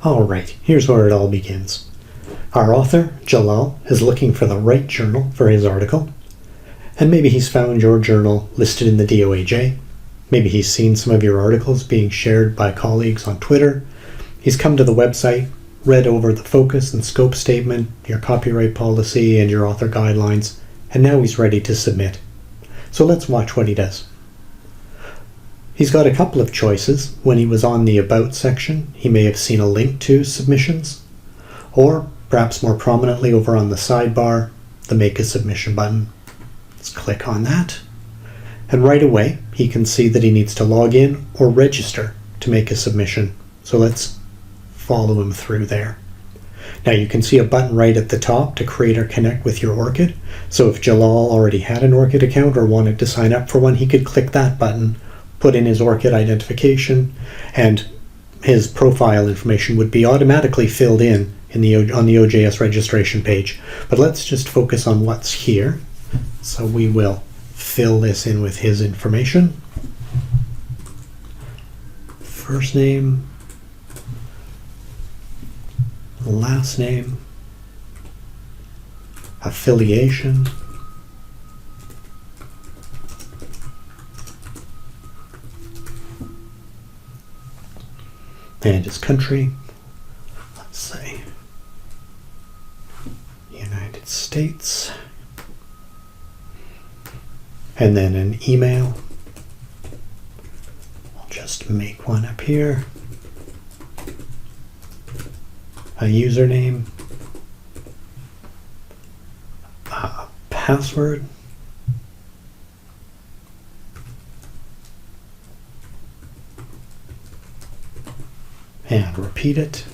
Alright, here's where it all begins. Our author, Jalal, is looking for the right journal for his article, and maybe he's found your journal listed in the DOAJ. Maybe he's seen some of your articles being shared by colleagues on Twitter. He's come to the website, read over the focus and scope statement, your copyright policy, and your author guidelines, and now he's ready to submit. So let's watch what he does. He's got a couple of choices. When he was on the About section, he may have seen a link to submissions, or perhaps more prominently over on the sidebar, the Make a Submission button. Let's click on that. And right away, he can see that he needs to log in or register to make a submission. So let's follow him through there. Now you can see a button right at the top to create or connect with your ORCID. So if Jalal already had an ORCID account or wanted to sign up for one, he could click that button, put in his ORCID identification, and his profile information would be automatically filled in on the OJS registration page. But let's just focus on what's here. So we will fill this in with his information. First name, last name, affiliation, and his country. Let's say United States. And then an email. I'll just make one up here. A username. A password. And repeat it.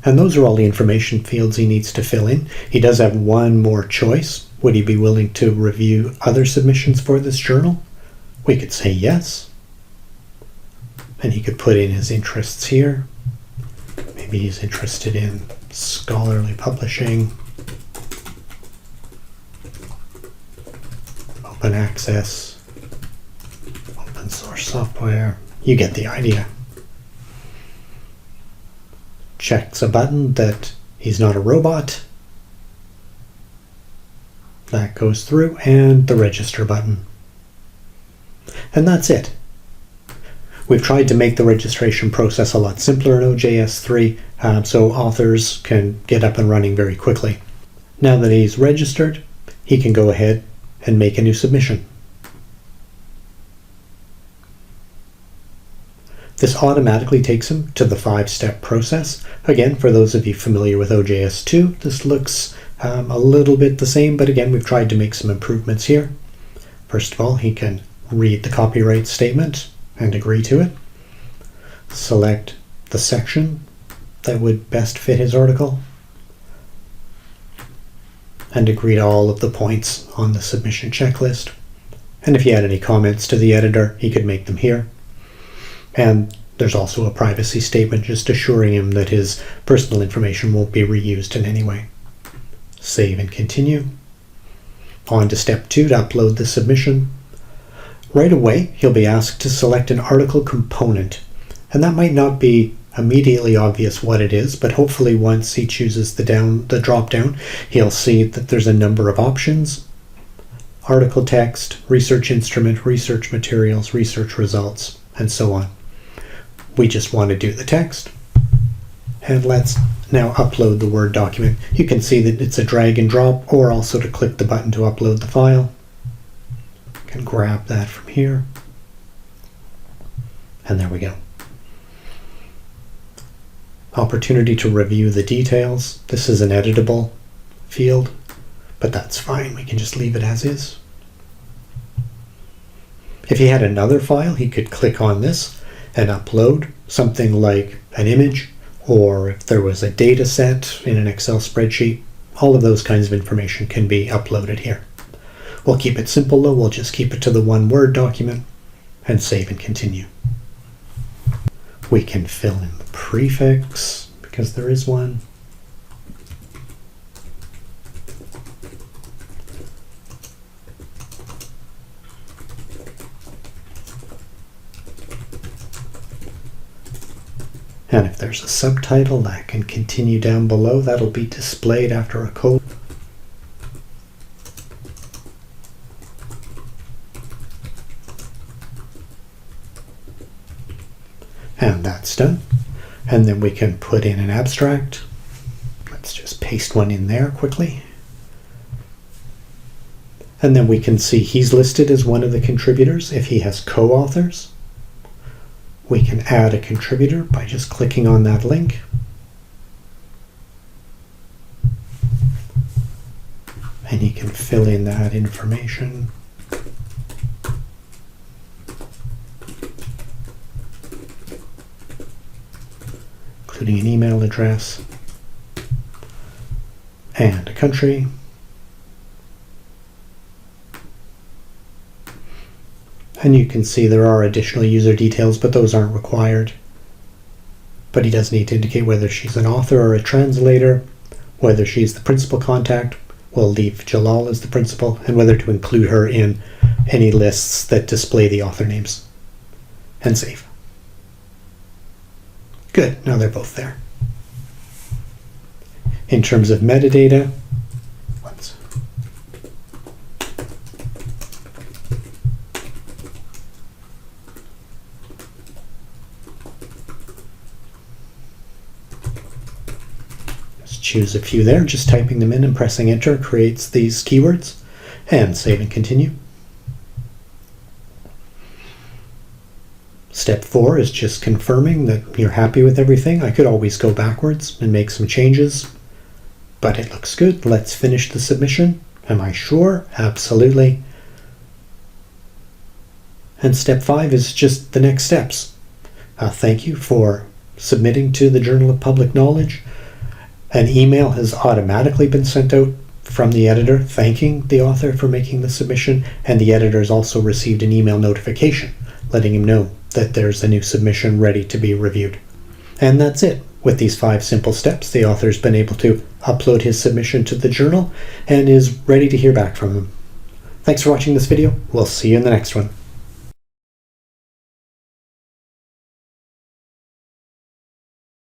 And those are all the information fields he needs to fill in. He does have one more choice. Would he be willing to review other submissions for this journal? We could say yes. And he could put in his interests here. Maybe he's interested in scholarly publishing, open access, open source software. You get the idea. Checks a button that he's not a robot. That goes through, and the register button. And that's it. We've tried to make the registration process a lot simpler in OJS 3, so authors can get up and running very quickly. Now that he's registered, he can go ahead and make a new submission. This automatically takes him to the 5-step process. Again, for those of you familiar with OJS 2, this looks a little bit the same, but again, we've tried to make some improvements here. First of all, he can read the copyright statement and agree to it. Select the section that would best fit his article, and agree to all of the points on the submission checklist. And if he had any comments to the editor, he could make them here. And there's also a privacy statement just assuring him that his personal information won't be reused in any way. Save and continue. On to step 2 to upload the submission. Right away, he'll be asked to select an article component. And that might not be immediately obvious what it is, but hopefully once he chooses the drop down, he'll see that there's a number of options. Article text, research instrument, research materials, research results, and so on. We just want to do the text. And let's now upload the Word document. You can see that it's a drag and drop, or also to click the button to upload the file. You can grab that from here. And there we go. Opportunity to review the details. This is an editable field, but that's fine. We can just leave it as is. If he had another file, he could click on this and upload something like an image, or if there was a data set in an Excel spreadsheet, all of those kinds of information can be uploaded here. We'll keep it simple though. We'll just keep it to the one Word document and save and continue. We can fill in the prefix because there is one. And if there's a subtitle that can continue down below, that'll be displayed after a colon. And that's done. And then we can put in an abstract. Let's just paste one in there quickly. And then we can see he's listed as one of the contributors if he has co-authors. We can add a contributor by just clicking on that link. And he can fill in that information. Including an email address and a country. And you can see there are additional user details, but those aren't required. But he does need to indicate whether she's an author or a translator, whether she's the principal contact, we'll leave Jalal as the principal, and whether to include her in any lists that display the author names. And save. Good, now they're both there. In terms of metadata, choose a few there, just typing them in and pressing enter creates these keywords, and save and continue. Step 4 is just confirming that you're happy with everything. I could always go backwards and make some changes, but it looks good. Let's finish the submission. Am I sure? Absolutely. And step 5 is just the next steps. Thank you for submitting to the Journal of Public Knowledge. An email has automatically been sent out from the editor thanking the author for making the submission, and the editor has also received an email notification letting him know that there's a new submission ready to be reviewed. And that's it. With these 5 simple steps, the author's been able to upload his submission to the journal and is ready to hear back from him. Thanks for watching this video. We'll see you in the next one.